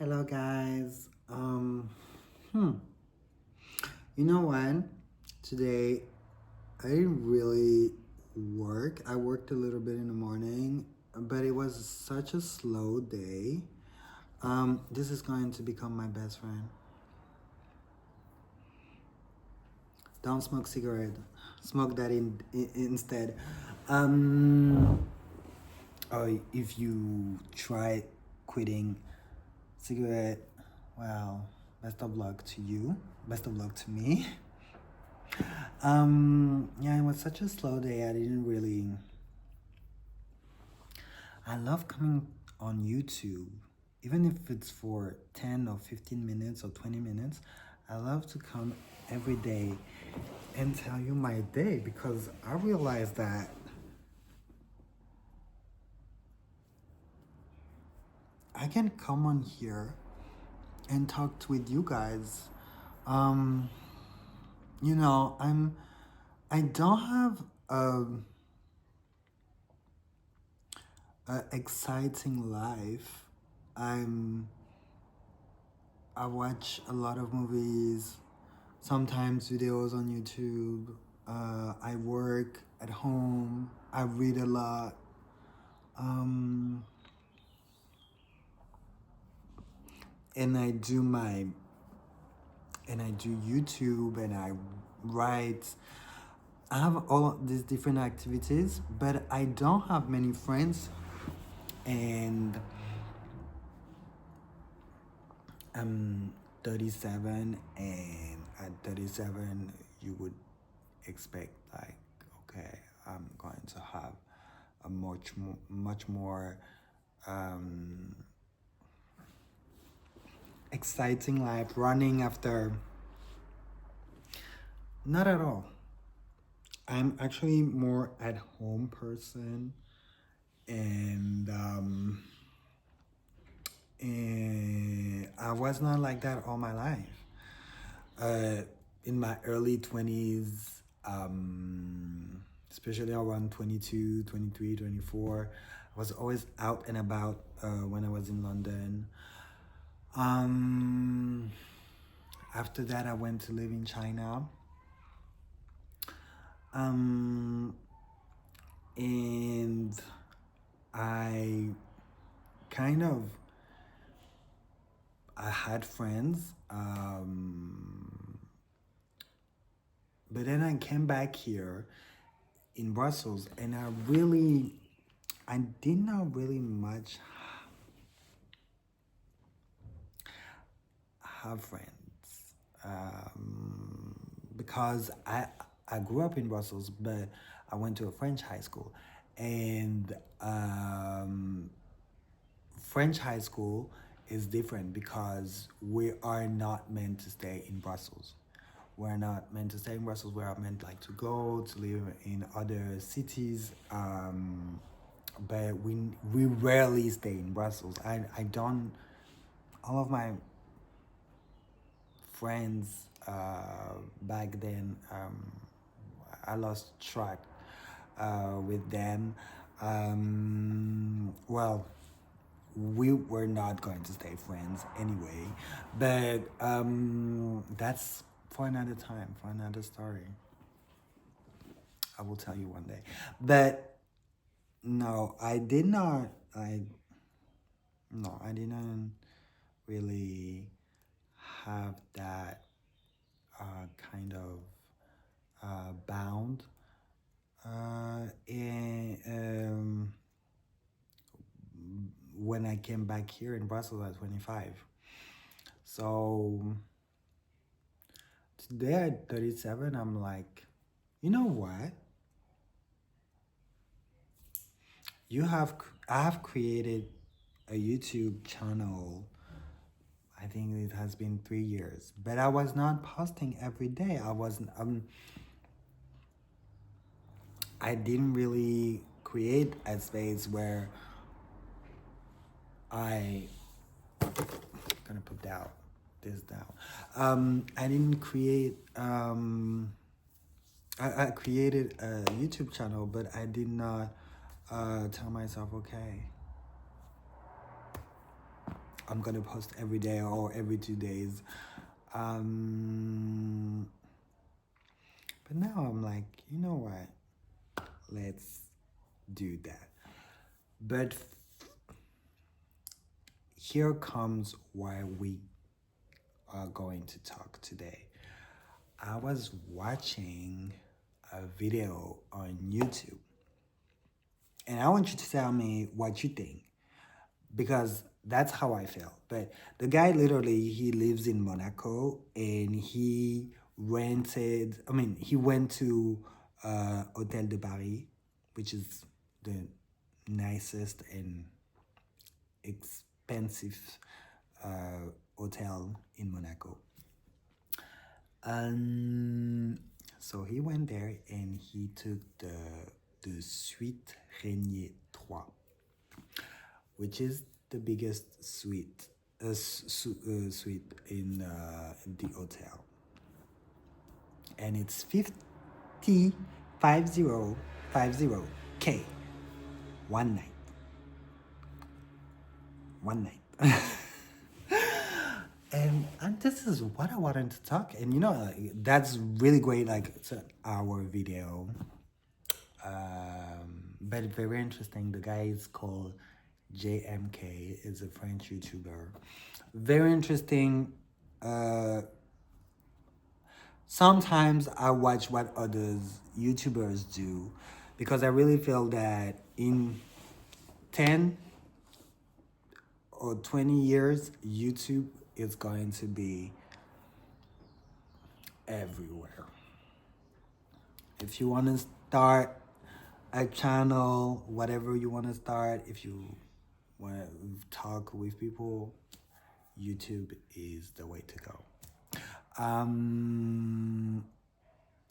Hello guys. Hmm. You know what? Today I didn't really work. I worked a little bit in the morning, but it was such a slow day. This is going to become my best friend. Don't smoke cigarette. Smoke that instead. Um. Or if you try quitting cigarette, well, best of luck to you. Best of luck to me. Yeah, it was such a slow day. I didn't really. I love coming on YouTube, even if it's for 10 or 15 minutes or 20 minutes. I love to come every day and tell you my day because I realize that I can come on here and talk with you guys. Um, I don't have a exciting life. I'm I watch a lot of movies, sometimes videos on YouTube. I work at home. I read a lot. Um, and I do YouTube and I write. I have all these different activities, but I don't have many friends. And I'm 37, and at 37, you would expect like, okay, I'm going to have a much more um, exciting life, running after. Not at all. I'm actually more at home person, and I was not like that all my life. In my early 20s, especially around 22, 23, 24, I was always out and about when I was in London. Um, After that, I went to live in China. Um, and I kind of I had friends, but then I came back here in Brussels, and I did not really much have friends, because I grew up in Brussels, but I went to a French high school, and French high school is different because we are not meant to stay in Brussels. We're not meant to stay in Brussels. We are meant like to go to live in other cities, but we rarely stay in Brussels. I don't. All of my friends back then, I lost track with them. Well, we were not going to stay friends anyway, but that's for another time, for another story. I will tell you one day. But no, I did not. I didn't really have that kind of bound. And when I came back here in Brussels at 25. So today at 37, I'm like, you know what? I have created a YouTube channel. I think it has been 3 years, but I was not posting every day. I didn't really create a space where I gonna put this down. I didn't create. I created a YouTube channel, but I did not tell myself, okay, I'm gonna post every day or every 2 days. But now I'm like, you know what? Let's do that. But here comes why we are going to talk today. I was watching a video on YouTube, and I want you to tell me what you think, because that's how I feel. But the guy literally, he lives in Monaco, and he went to Hôtel De Paris, which is the nicest and expensive hotel in Monaco. So he went there and he took the suite Rainier 3, which is the biggest suite in the hotel, and it's 50K one night. And this is what I wanted to talk. And that's really great. Like, it's an hour video, but very interesting. The guy is called JMK. Is a French YouTuber. Very interesting. Sometimes I watch what others YouTubers do, because I really feel that in 10 or 20 years, YouTube is going to be everywhere. If you want to start a channel, whatever you want to start, if you want to talk with people, YouTube is the way to go.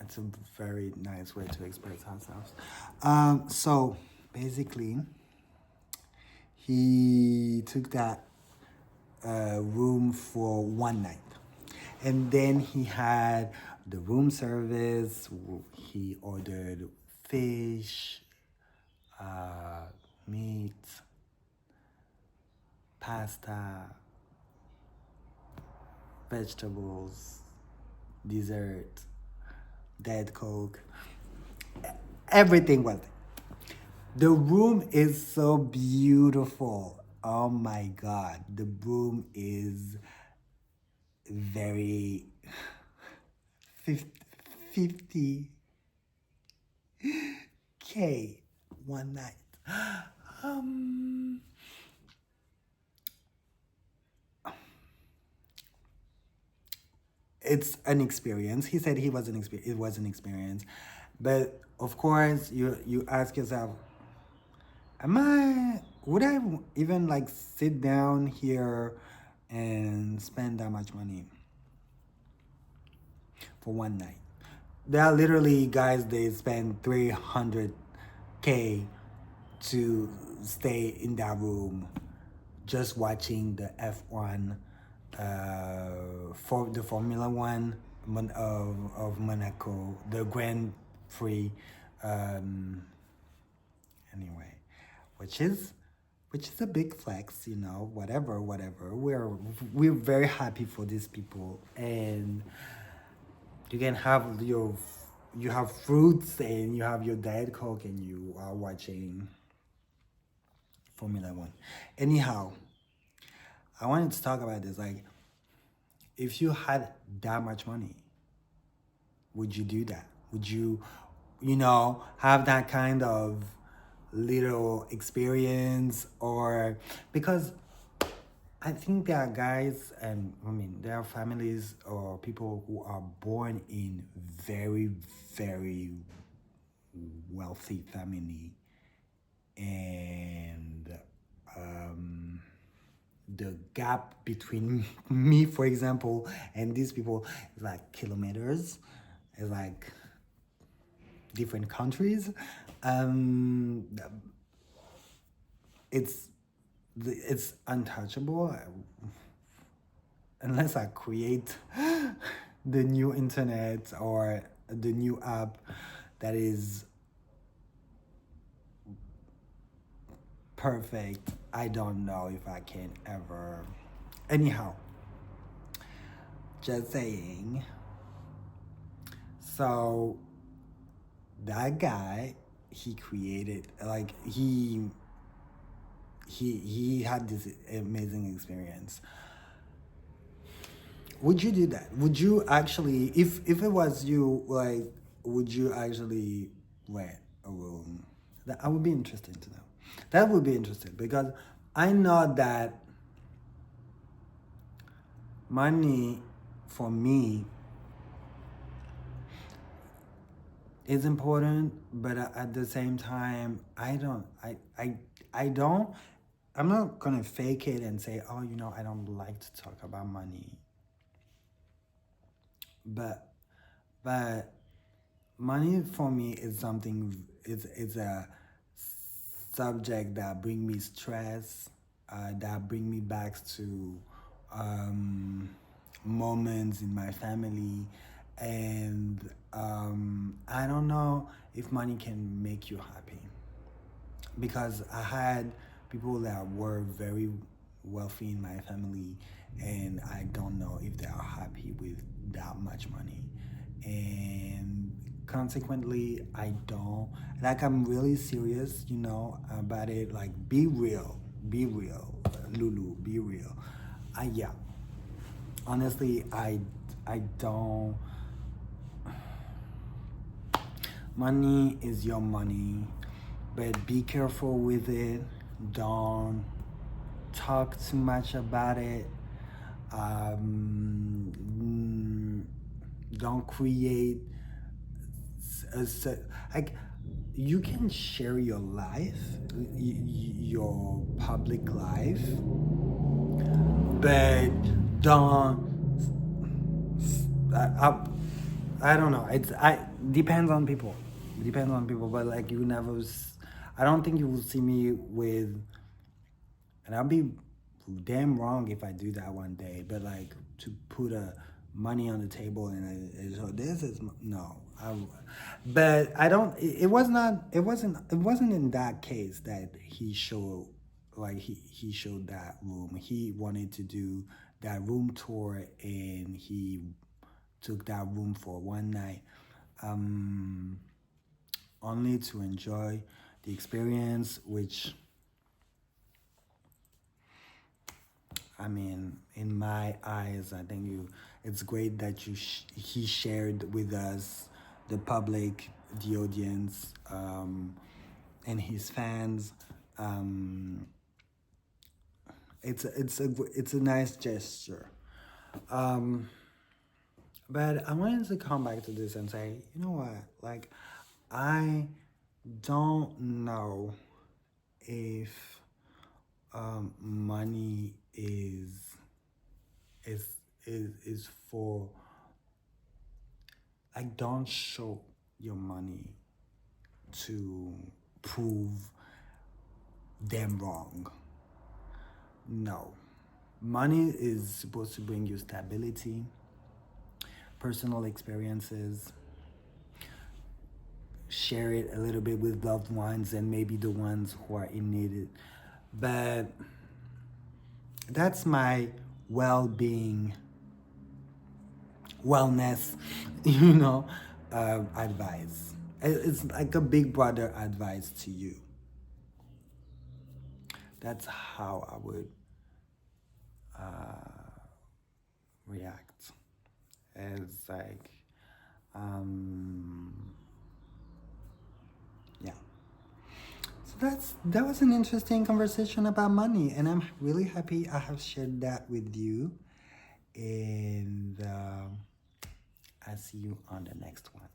It's a very nice way to express ourselves. So basically, he took that room for one night, and then he had the room service. He ordered fish, meat, pasta, vegetables, dessert, Diet Coke. Everything was there. The room is so beautiful. Oh my God. The room is very 50K one night. It's an experience. He said it was an experience. But of course, you ask yourself, would I even like sit down here and spend that much money for one night? There are literally guys, they spend 300K to stay in that room just watching the F1 for the Formula One of Monaco, the Grand Prix, anyway, which is a big flex, whatever. We're very happy for these people, and you can have you have fruits and you have your Diet Coke and you are watching Formula One. Anyhow, I wanted to talk about this. Like, if you had that much money, would you do that? Would you, have that kind of little experience? Or because I think there are guys, and there are families or people who are born in very, very wealthy family, and the gap between me, for example, and these people is like kilometers. It's like different countries. It's untouchable unless I create the new internet or the new app that is perfect. I don't know if I can ever Anyhow, just saying. So that guy, he created, like, he had this amazing experience. Would you do that? Would you actually, if it was you, like, would you actually rent a room? That I would be interested to know. That would be interesting because I know that money for me is important, but at the same time, I'm not gonna fake it and say, oh, I don't like to talk about money. But money for me is something, is a subject that bring me stress, that bring me back to moments in my family, and I don't know if money can make you happy, because I had people that were very wealthy in my family, and I don't know if they are happy with that much money. And consequently, I don't, like, I'm really serious, about it. Like, be real, Loulou, be real. Yeah, honestly, I don't. Money is your money, but be careful with it. Don't talk too much about it. Don't create like, you can share your life, your public life, but don't. I don't know. I depends on people. Depends on people. But like, you never. I don't think you will see me with. And I'll be damn wrong if I do that one day. But like, to put a money on the table and so this is no. But I don't. It was not. It wasn't. It wasn't in that case that he showed. Like, he showed that room. He wanted to do that room tour, and he took that room for one night, only to enjoy the experience, which, I mean, in my eyes, I think it's great that he shared with us, the public, the audience, and his fans. It's a nice gesture. But I wanted to come back to this and say, you know what? Like, I don't know if money is is for, like, don't show your money to prove them wrong. No. Money is supposed to bring you stability, personal experiences, share it a little bit with loved ones and maybe the ones who are in need. But that's my well-being, wellness, advice. It's like a big brother advice to you. That's how I would react. It's like, yeah. So that was an interesting conversation about money, and I'm really happy I have shared that with you. And I'll see you on the next one.